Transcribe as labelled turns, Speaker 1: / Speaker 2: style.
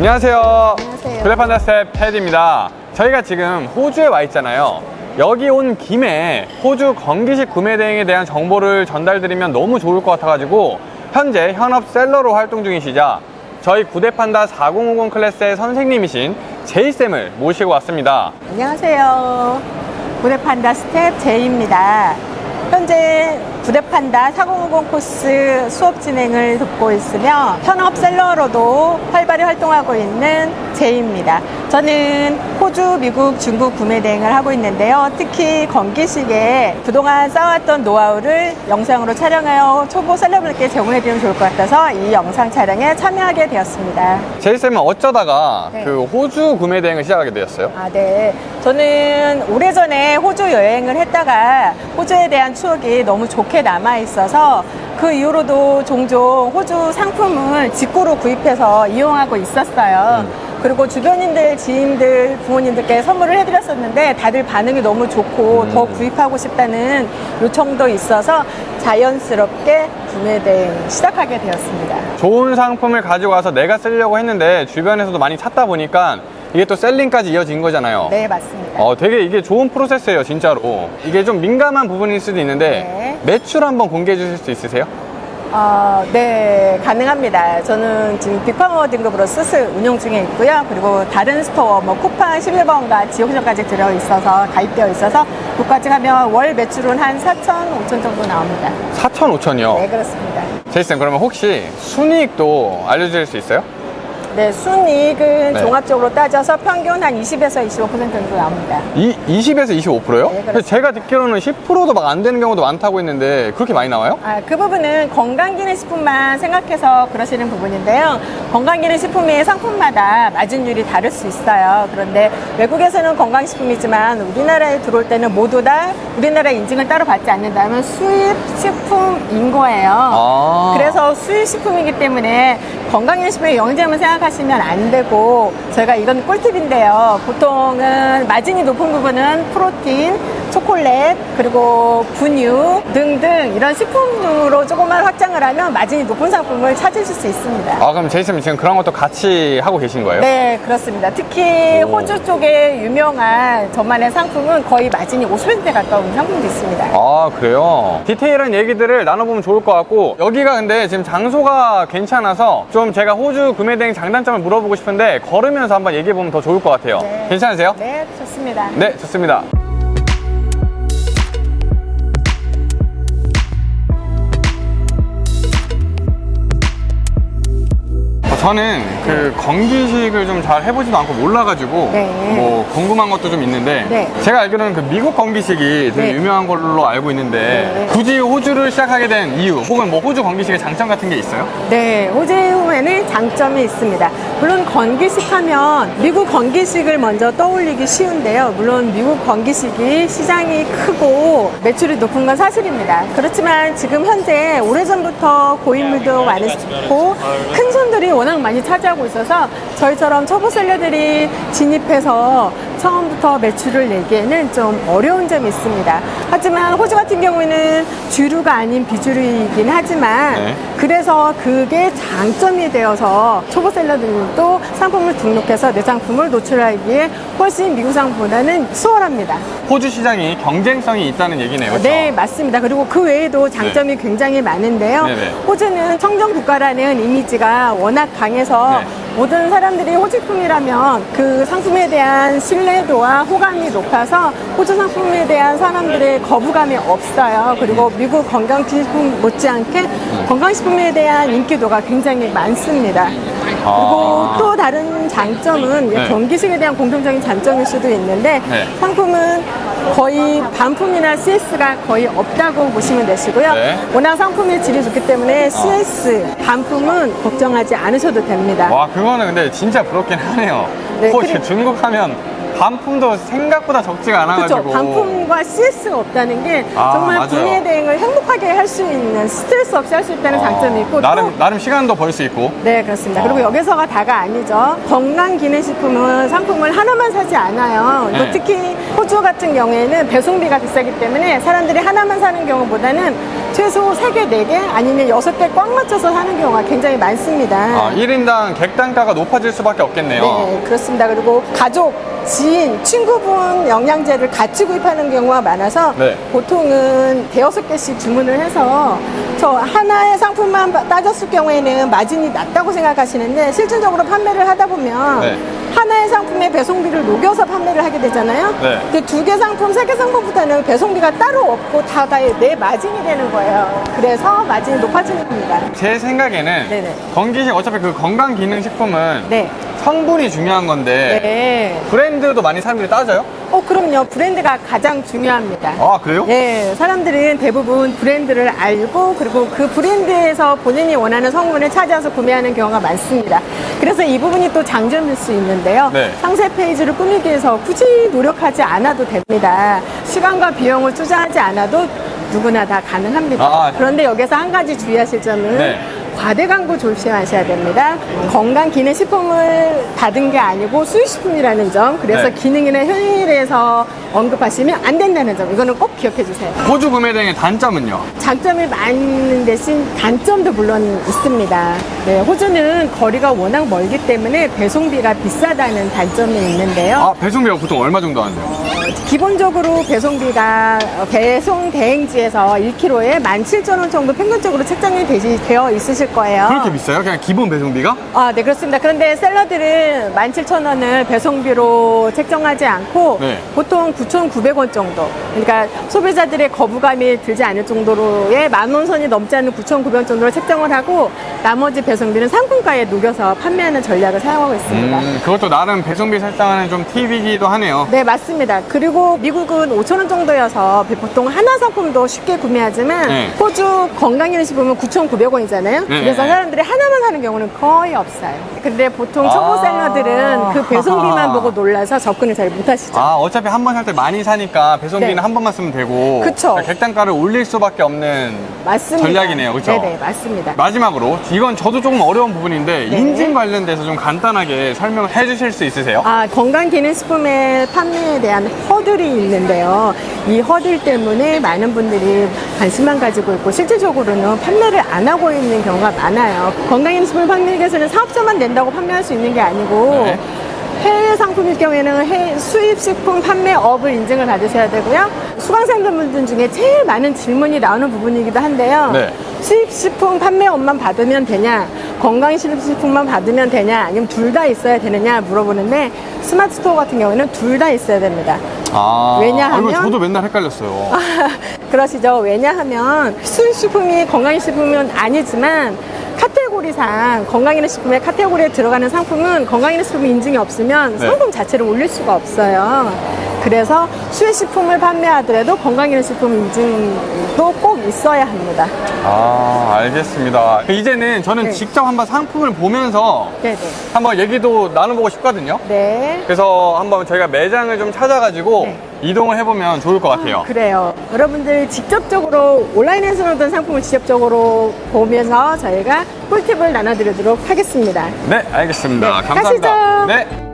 Speaker 1: 안녕하세요.
Speaker 2: 안녕하세요.
Speaker 1: 블랙판다 스텝 패드입니다. 저희가 지금 호주에 와 있잖아요. 여기 온 김에 호주 건기식 구매 대행에 대한 정보를 전달드리면 너무 좋을 것 같아가지고 현재 현업 셀러로 활동 중이시자 저희 구대판다 4050 클래스의 선생님이신 제이쌤을 모시고 왔습니다.
Speaker 2: 안녕하세요. 구대판다 스텝 제이입니다. 현재 구대판다 4050 코스 수업 진행을 돕고 있으며 현업 셀러로도 활발히 활동하고 있는 제이입니다. 저는 호주, 미국, 중국 구매 대행을 하고 있는데요. 특히 건기식에 그동안 쌓아왔던 노하우를 영상으로 촬영하여 초보 셀러분들께 제공해드리면 좋을 것 같아서 이 영상 촬영에 참여하게 되었습니다.
Speaker 1: 제이쌤은 어쩌다가
Speaker 2: 네.
Speaker 1: 그 호주 구매 대행을 시작하게 되었어요?
Speaker 2: 네. 저는 오래전에 호주 여행을 했다가 호주에 대한 추억이 너무 좋게 남아있어서 그 이후로도 종종 호주 상품을 직구로 구입해서 이용하고 있었어요. 그리고 주변인들, 지인들, 부모님들께 선물을 해드렸었는데 다들 반응이 너무 좋고 더 구입하고 싶다는 요청도 있어서 자연스럽게 구매 대행 시작하게 되었습니다.
Speaker 1: 좋은 상품을 가지고 와서 내가 쓰려고 했는데 주변에서도 많이 찾다 보니까 이게 또 셀링까지 이어진 거잖아요.
Speaker 2: 네, 맞습니다.
Speaker 1: 되게 이게 좋은 프로세스예요, 진짜로. 이게 좀 민감한 부분일 수도 있는데
Speaker 2: 네.
Speaker 1: 매출 한번 공개해 주실 수 있으세요?
Speaker 2: 네, 가능합니다. 저는 지금 빅파워 등급으로 스스 운영 중에 있고요. 그리고 다른 스토어, 쿠팡 11번가 지옥점까지 들어있어서, 가입되어 있어서, 그까지 가면 월 매출은 한 4천, 5천 정도 나옵니다.
Speaker 1: 4천, 5천이요?
Speaker 2: 네, 그렇습니다.
Speaker 1: 제이쌤, 그러면 혹시 순이익도 알려주실 수 있어요?
Speaker 2: 네, 순이익은
Speaker 1: 네.
Speaker 2: 종합적으로 따져서 평균 한 20에서 25% 정도 나옵니다.
Speaker 1: 20에서 25%요?
Speaker 2: 네, 그렇습니다.
Speaker 1: 제가 듣기로는 10%도 막 안 되는 경우도 많다고 했는데 그렇게 많이 나와요?
Speaker 2: 그 부분은 건강기능식품만 생각해서 그러시는 부분인데요. 건강기능식품이 상품마다 마진율이 다를 수 있어요. 그런데 외국에서는 건강식품이지만 우리나라에 들어올 때는 모두 다 우리나라 인증을 따로 받지 않는다면 수입식품인 거예요. 그래서 수입식품이기 때문에 건강기능식품의 영양제만 생각하시면 안 되고, 저희가 이건 꿀팁인데요. 보통은 마진이 높은 부분은 프로틴, 초콜릿, 그리고 분유 등등 이런 식품으로 조금만 확장을 하면 마진이 높은 상품을 찾으실 수 있습니다.
Speaker 1: 그럼 제이쌤 지금 그런 것도 같이 하고 계신 거예요?
Speaker 2: 네, 그렇습니다. 특히 호주 쪽에 유명한 저만의 상품은 거의 마진이 50%에 가까운 상품도 있습니다.
Speaker 1: 그래요? 디테일한 얘기들을 나눠보면 좋을 것 같고, 여기가 근데 지금 장소가 괜찮아서 좀 제가 호주 구매 대행 장단점을 물어보고 싶은데 걸으면서 한번 얘기해보면 더 좋을 것 같아요.
Speaker 2: 네.
Speaker 1: 괜찮으세요?
Speaker 2: 네, 좋습니다.
Speaker 1: 네, 좋습니다. 저는 그 건기식을 좀 잘 해보지도 않고 몰라가지고
Speaker 2: 네.
Speaker 1: 궁금한 것도 좀 있는데
Speaker 2: 네.
Speaker 1: 제가 알기로는 그 미국 건기식이 되게
Speaker 2: 네.
Speaker 1: 유명한 걸로 알고 있는데
Speaker 2: 네.
Speaker 1: 굳이 호주를 시작하게 된 이유 혹은 호주 건기식의 장점 같은 게 있어요?
Speaker 2: 네, 호주에는 장점이 있습니다. 물론 건기식 하면 미국 건기식을 먼저 떠올리기 쉬운데요. 물론 미국 건기식이 시장이 크고 매출이 높은 건 사실입니다. 그렇지만 지금 현재 오래전부터 고인물도 많으시고 큰 손들이 워낙 많이 차지하고 있어서 저희처럼 초보 셀러들이 진입해서 처음부터 매출을 내기에는 좀 어려운 점이 있습니다. 하지만 호주 같은 경우에는 주류가 아닌 비주류이긴 하지만
Speaker 1: 네.
Speaker 2: 그래서 그게 장점이 되어서 초보 셀러들도 상품을 등록해서 내 상품을 노출하기에 훨씬 미국 상품보다는 수월합니다.
Speaker 1: 호주 시장이 경쟁성이 있다는 얘기네요. 그렇죠?
Speaker 2: 네, 맞습니다. 그리고 그 외에도 장점이 굉장히 많은데요.
Speaker 1: 네네.
Speaker 2: 호주는 청정 국가라는 이미지가 워낙 강해서
Speaker 1: 네.
Speaker 2: 모든 사람들이 호주품이라면 그 상품에 대한 신뢰도와 호감이 높아서 호주 상품에 대한 사람들의 거부감이 없어요. 그리고 미국 건강식품 못지않게 건강식품에 대한 인기도가 굉장히 많습니다. 그리고 또 다른 장점은
Speaker 1: 네.
Speaker 2: 건기식에 대한 공통적인 장점일 수도 있는데
Speaker 1: 네.
Speaker 2: 상품은 거의 반품이나 CS가 거의 없다고 보시면 되시고요.
Speaker 1: 네.
Speaker 2: 워낙 상품의 질이 좋기 때문에 CS, 반품은 걱정하지 않으셔도 됩니다.
Speaker 1: 와, 그거는 근데 진짜 부럽긴 하네요.
Speaker 2: 네,
Speaker 1: 호주
Speaker 2: 그리고-
Speaker 1: 중국 하면 반품도 생각보다 적지가 않아가지고.
Speaker 2: 그렇죠. 반품과 CS가 없다는 게
Speaker 1: 아,
Speaker 2: 정말
Speaker 1: 맞아요.
Speaker 2: 구매 대행을 행복하게 할 수 있는, 스트레스 없이 할 수 있다는 장점이 있고
Speaker 1: 나름 시간도 벌 수 있고.
Speaker 2: 네, 그렇습니다. 그리고 여기서가 다가 아니죠. 건강기능식품은 상품을 하나만 사지 않아요. 또
Speaker 1: 네.
Speaker 2: 특히 호주 같은 경우에는 배송비가 비싸기 때문에 사람들이 하나만 사는 경우보다는 최소 3개, 4개 아니면 6개 꽉 맞춰서 사는 경우가 굉장히 많습니다.
Speaker 1: 1인당 객단가가 높아질 수밖에 없겠네요.
Speaker 2: 네, 그렇습니다. 그리고 가족, 지인, 친구분 영양제를 같이 구입하는 경우가 많아서
Speaker 1: 네.
Speaker 2: 보통은 대여섯 개씩 주문을 해서 저 하나의 상품만 따졌을 경우에는 마진이 낮다고 생각하시는데 실질적으로 판매를 하다 보면
Speaker 1: 네.
Speaker 2: 하나의 상품에 배송비를 녹여서 판매를 하게 되잖아요.
Speaker 1: 네.
Speaker 2: 근데 2개 상품, 3개 상품보다는 배송비가 따로 없고 다 내 마진이 되는 거예요. 그래서 마진이 높아지는 겁니다.
Speaker 1: 제 생각에는
Speaker 2: 네네.
Speaker 1: 건기식 어차피 그 건강기능식품은
Speaker 2: 네.
Speaker 1: 성분이 중요한 건데
Speaker 2: 네.
Speaker 1: 브랜드도 많이 사람들이 따져요?
Speaker 2: 그럼요. 브랜드가 가장 중요합니다.
Speaker 1: 아, 그래요?
Speaker 2: 네, 사람들은 대부분 브랜드를 알고 그리고 그 브랜드에서 본인이 원하는 성분을 찾아서 구매하는 경우가 많습니다. 그래서 이 부분이 또 장점일 수 있는데요.
Speaker 1: 네.
Speaker 2: 상세 페이지를 꾸미기 위해서 굳이 노력하지 않아도 됩니다. 시간과 비용을 투자하지 않아도 누구나 다 가능합니다. 그런데 여기서 한 가지 주의하실 점은
Speaker 1: 네.
Speaker 2: 과대 광고 조심하셔야 됩니다. 건강기능식품을 받은 게 아니고 수익식품이라는 점, 그래서
Speaker 1: 네.
Speaker 2: 기능이나 효능에 대해서 언급하시면 안 된다는 점, 이거는 꼭 기억해 주세요.
Speaker 1: 호주 구매 대행의 단점은요?
Speaker 2: 장점이 많은 대신 단점도 물론 있습니다. 네, 호주는 거리가 워낙 멀기 때문에 배송비가 비싸다는 단점이 있는데요.
Speaker 1: 배송비가 보통 얼마 정도 하는데요?
Speaker 2: 기본적으로 배송비가 배송 대행지에서 1kg에 17,000원 정도 평균적으로 책정이 되어 있으실 거예요.
Speaker 1: 그렇게 비싸요? 그냥 기본 배송비가?
Speaker 2: 네, 그렇습니다. 그런데 샐러드는 17,000원을 배송비로 책정하지 않고
Speaker 1: 네.
Speaker 2: 보통 9,900원 정도. 그러니까 소비자들의 거부감이 들지 않을 정도로의 만원 선이 넘지 않는 9,900원 정도로 책정을 하고 나머지 배송비는 상품가에 녹여서 판매하는 전략을 사용하고 있습니다.
Speaker 1: 그것도 나름 배송비 설정하는 좀 팁이기도 하네요.
Speaker 2: 네, 맞습니다. 그리고 미국은 5,000원 정도여서 보통 하나 상품도 쉽게 구매하지만
Speaker 1: 네.
Speaker 2: 호주 건강기능식품은 9,900원이잖아요.
Speaker 1: 네.
Speaker 2: 그래서 사람들이 하나만 사는 경우는 거의 없어요. 근데 보통 초보 샐러들은 그 배송비만 보고 놀라서 접근을 잘 못하시죠.
Speaker 1: 어차피 한 번 살 때 많이 사니까 배송비는
Speaker 2: 네.
Speaker 1: 한 번만 쓰면 되고
Speaker 2: 그쵸.
Speaker 1: 객단가를 올릴 수밖에 없는
Speaker 2: 맞습니다.
Speaker 1: 전략이네요. 그렇죠?
Speaker 2: 네네, 맞습니다.
Speaker 1: 마지막으로 이건 저도 조금 어려운 부분인데
Speaker 2: 네.
Speaker 1: 인증 관련돼서 좀 간단하게 설명을 해주실 수 있으세요?
Speaker 2: 건강기능식품의 판매에 대한 허들이 있는데요. 이 허들 때문에 많은 분들이 관심만 가지고 있고 실질적으로는 판매를 안 하고 있는 경우가 많아요. 건강기능식품 판매에서는 사업자만 낸다고 판매할 수 있는 게 아니고
Speaker 1: 네.
Speaker 2: 해외 상품일 경우에는 수입식품 판매업을 인증을 받으셔야 되고요. 수강생분들 중에 제일 많은 질문이 나오는 부분이기도 한데요.
Speaker 1: 네.
Speaker 2: 수입식품 판매업만 받으면 되냐, 건강식품만 받으면 되냐, 아니면 둘 다 있어야 되느냐 물어보는데 스마트 스토어 같은 경우에는 둘 다 있어야 됩니다. 왜냐하면
Speaker 1: 이거 저도 맨날 헷갈렸어요.
Speaker 2: 그러시죠. 왜냐하면 수입식품이 건강식품은 아니지만 카테고리상 건강기능식품의 카테고리에 들어가는 상품은 건강기능식품 인증이 없으면
Speaker 1: 네.
Speaker 2: 상품 자체를 올릴 수가 없어요. 그래서 수입식품을 판매하더라도 건강기능식품 인증도 꼭 있어야 합니다.
Speaker 1: 알겠습니다. 이제는 저는
Speaker 2: 네.
Speaker 1: 직접 한번 상품을 보면서
Speaker 2: 네네.
Speaker 1: 한번 얘기도 나눠보고 싶거든요.
Speaker 2: 네.
Speaker 1: 그래서 한번 저희가 매장을 좀 찾아가지고
Speaker 2: 네.
Speaker 1: 이동을 해보면 좋을 것 같아요.
Speaker 2: 그래요. 여러분들 직접적으로 온라인에서 어떤 상품을 직접적으로 보면서 저희가 꿀팁을 나눠드리도록 하겠습니다.
Speaker 1: 네, 알겠습니다.
Speaker 2: 네,
Speaker 1: 감사합니다.
Speaker 2: 가시죠.
Speaker 1: 네.